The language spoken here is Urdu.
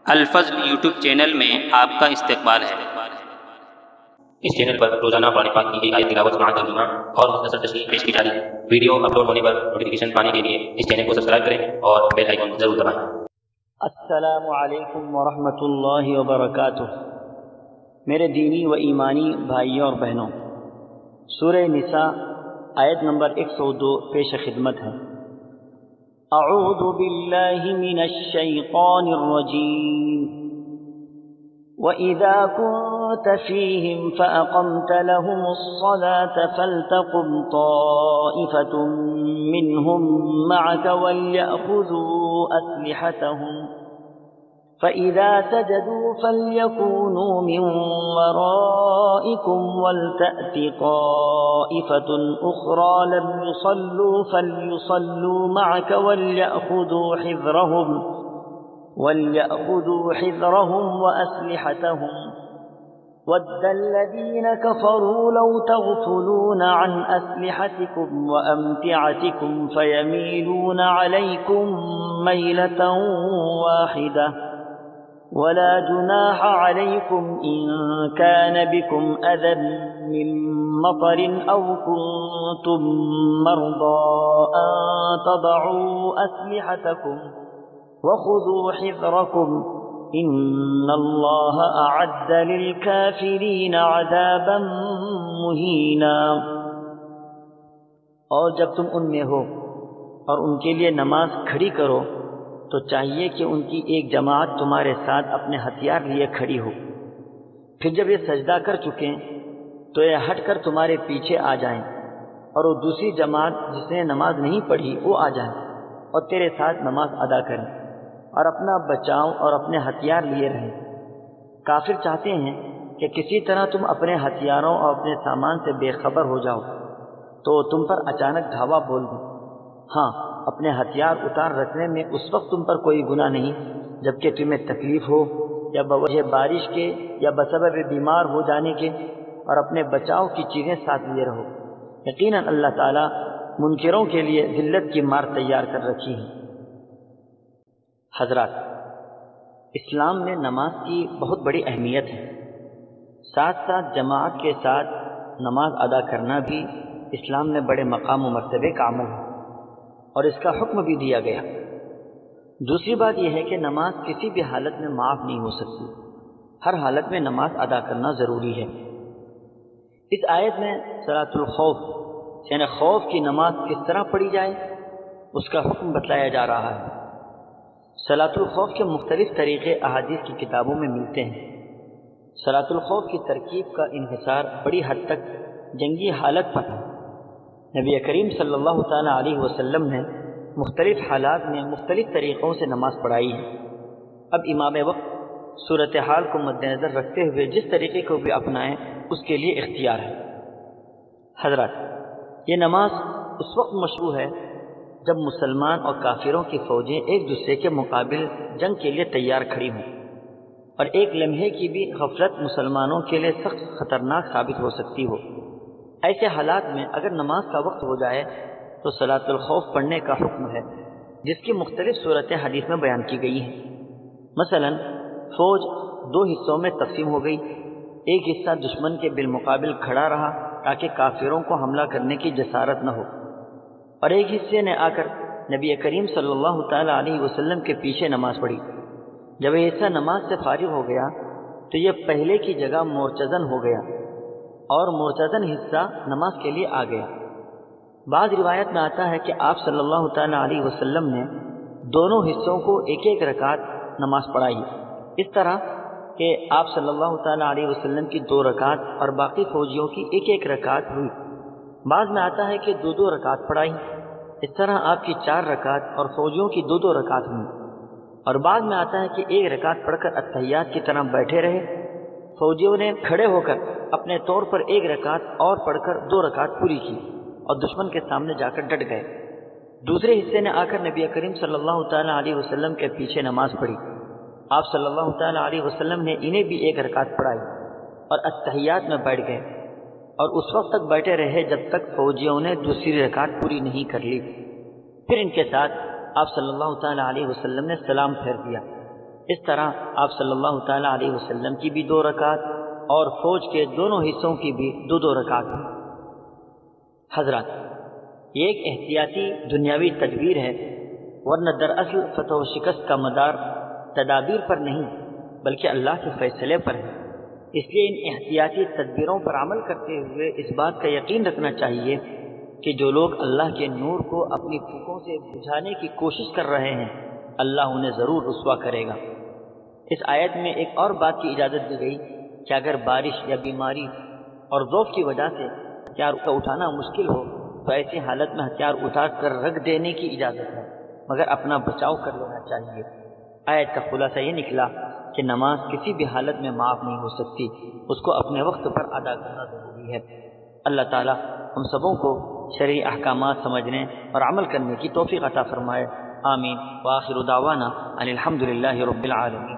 الفضل یوٹیوب چینل میں آپ کا استقبال ہے۔ اس چینل پر روزانہ قرآن پاک کی ایک آیت تلاوت مع ترجمہ اور مختصر تشریح پیش کی جا رہی ہے۔ ویڈیو اپلوڈ ہونے پر نوٹیفیکیشن پانے کے لیے اس چینل کو سبسکرائب کریں اور بیل آئیکن ضرور دبائیں۔ السلام علیکم ورحمۃ اللہ وبرکاتہ۔ میرے دینی و ایمانی بھائیوں اور بہنوں، سورہ نساء آیت نمبر 102 پیش خدمت ہے۔ اعوذ باللہ من الشیطان الرجیم وَإِذَا كُنْتَ فِيهِمْ فَأَقَمْتَ لَهُمُ الصَّلَاةَ فَلْتَقُمْ طَائِفَةٌ مِّنْهُمْ مَعَكَ وَلْيَأْخُذُوا أَسْلِحَتَهُمْ فَإِذَا سَجَدُوا فَلْيَكُونُوا مِنْ وَرَائِكُمْ وَلْتَأْتِ طَائِفَةٌ أُخْرَى لَمْ يُصَلُّوا فَلْيُصَلُّوا مَعَكَ وليأخذوا حذرهم وأسلحتهم ود الذين كفروا لو تغفلون عن أسلحتكم وأمتعتكم فيميلون عليكم ميلة واحدة ولا جناح عليكم إن كان بكم أذى من مطر أو كنتم مرضى أن تضعوا أسلحتكم وَخُذُوا حِذْرَكُمْ إِنَّ اللَّهَ أَعَدَّ لِلْكَافِرِينَ عَذَابًا مُهِينًا۔ اور جب تم ان میں ہو اور ان کے لیے نماز کھڑی کرو تو چاہیے کہ ان کی ایک جماعت تمہارے ساتھ اپنے ہتھیار لیے کھڑی ہو، پھر جب یہ سجدہ کر چکیں تو یہ ہٹ کر تمہارے پیچھے آ جائیں، اور وہ دوسری جماعت جس نے نماز نہیں پڑھی وہ آ جائیں اور تیرے ساتھ نماز ادا کریں اور اپنا بچاؤ اور اپنے ہتھیار لیے رہیں۔ کافر چاہتے ہیں کہ کسی طرح تم اپنے ہتھیاروں اور اپنے سامان سے بے خبر ہو جاؤ تو تم پر اچانک دھاوا بول دیں۔ ہاں، اپنے ہتھیار اتار رکھنے میں اس وقت تم پر کوئی گناہ نہیں جبکہ تمہیں تکلیف ہو یا بوجہ بارش کے یا بسبب بیمار ہو جانے کے، اور اپنے بچاؤ کی چیزیں ساتھ لیے رہو۔ یقیناً اللہ تعالیٰ منکروں کے لیے ذلت کی مار تیار کر رکھی ہے۔ حضرات، اسلام میں نماز کی بہت بڑی اہمیت ہے، ساتھ ساتھ جماعت کے ساتھ نماز ادا کرنا بھی اسلام میں بڑے مقام و مرتبے کا عمل ہے اور اس کا حکم بھی دیا گیا۔ دوسری بات یہ ہے کہ نماز کسی بھی حالت میں معاف نہیں ہو سکتی، ہر حالت میں نماز ادا کرنا ضروری ہے۔ اس آیت میں صلاۃ الخوف یعنی خوف کی نماز کس طرح پڑھی جائے اس کا حکم بتلایا جا رہا ہے۔ صلاۃ الخوف کے مختلف طریقے احادیث کی کتابوں میں ملتے ہیں۔ صلاۃ الخوف کی ترکیب کا انحصار بڑی حد تک جنگی حالت پر ہے۔ نبی کریم صلی اللہ تعالیٰ علیہ وسلم نے مختلف حالات میں مختلف طریقوں سے نماز پڑھائی ہے۔ اب امام وقت صورتحال کو مد نظر رکھتے ہوئے جس طریقے کو بھی اپنائیں اس کے لیے اختیار ہے۔ حضرات، یہ نماز اس وقت مشروع ہے جب مسلمان اور کافروں کی فوجیں ایک دوسرے کے مقابل جنگ کے لیے تیار کھڑی ہوں، اور ایک لمحے کی بھی غفلت مسلمانوں کے لیے سخت خطرناک ثابت ہو سکتی ہو۔ ایسے حالات میں اگر نماز کا وقت ہو جائے تو صلاۃ الخوف پڑھنے کا حکم ہے، جس کی مختلف صورتیں حدیث میں بیان کی گئی ہیں۔ مثلا فوج دو حصوں میں تقسیم ہو گئی، ایک حصہ دشمن کے بالمقابل کھڑا رہا تاکہ کافروں کو حملہ کرنے کی جسارت نہ ہو، اور ایک حصے نے آ کر نبی کریم صلی اللہ تعالیٰ علیہ وسلم کے پیچھے نماز پڑھی۔ جب یہ حصہ نماز سے فارغ ہو گیا تو یہ پہلے کی جگہ مرتزن ہو گیا اور مرتزن حصہ نماز کے لیے آ گیا۔ بعض روایت میں آتا ہے کہ آپ صلی اللہ تعالیٰ علیہ وسلم نے دونوں حصوں کو ایک ایک رکعت نماز پڑھائی، اس طرح کہ آپ صلی اللہ تعالیٰ علیہ وسلم کی 2 رکعت اور باقی فوجیوں کی ایک ایک رکعت ہوئی۔ بعض میں آتا ہے کہ 2 رکعت پڑھائی، اس طرح آپ کی 4 رکعت اور فوجیوں کی 2 رکعت ہوئی، اور بعد میں آتا ہے کہ 1 رکعت پڑھ کر اتحیات کی طرح بیٹھے رہے، فوجیوں نے کھڑے ہو کر اپنے طور پر 1 رکعت اور پڑھ کر 2 رکعت پوری کی اور دشمن کے سامنے جا کر ڈٹ گئے۔ دوسرے حصے نے آ کر نبی کریم صلی اللہ تعالیٰ علیہ وسلم کے پیچھے نماز پڑھی، آپ صلی اللہ تعالیٰ علیہ وسلم نے انہیں بھی 1 رکعت پڑھائی اور اتحیات میں بیٹھ گئے، اور اس وقت تک بیٹھے رہے جب تک فوجیوں نے دوسری رکعت پوری نہیں کر لی۔ پھر ان کے ساتھ آپ صلی اللہ تعالیٰ علیہ وسلم نے سلام پھیر دیا اس طرح آپ صلی اللہ تعالیٰ علیہ وسلم کی بھی 2 رکعت اور فوج کے دونوں حصوں کی بھی 2 رکعت ہیں۔ حضرات، یہ ایک احتیاطی دنیاوی تدبیر ہے، ورنہ دراصل فتح و شکست کا مدار تدابیر پر نہیں بلکہ اللہ کے فیصلے پر ہے۔ اس لیے ان احتیاطی تدبیروں پر عمل کرتے ہوئے اس بات کا یقین رکھنا چاہیے کہ جو لوگ اللہ کے نور کو اپنی پھوکوں سے بجھانے کی کوشش کر رہے ہیں اللہ انہیں ضرور رسوا کرے گا۔ اس آیت میں ایک اور بات کی اجازت دی گئی کہ اگر بارش یا بیماری اور ذوف کی وجہ سے ہتھیار کا اٹھانا مشکل ہو تو ایسی حالت میں ہتھیار اٹھا کر رکھ دینے کی اجازت ہے، مگر اپنا بچاؤ کر لینا چاہیے۔ آیت کا خلاصہ یہ نکلا کہ نماز کسی بھی حالت میں معاف نہیں ہو سکتی، اس کو اپنے وقت پر ادا کرنا ضروری ہے۔ اللہ تعالیٰ ہم سبوں کو شرعی احکامات سمجھنے اور عمل کرنے کی توفیق عطا فرمائے۔ آمین۔ وآخر دعوانا ان الحمد للہ رب العالمین۔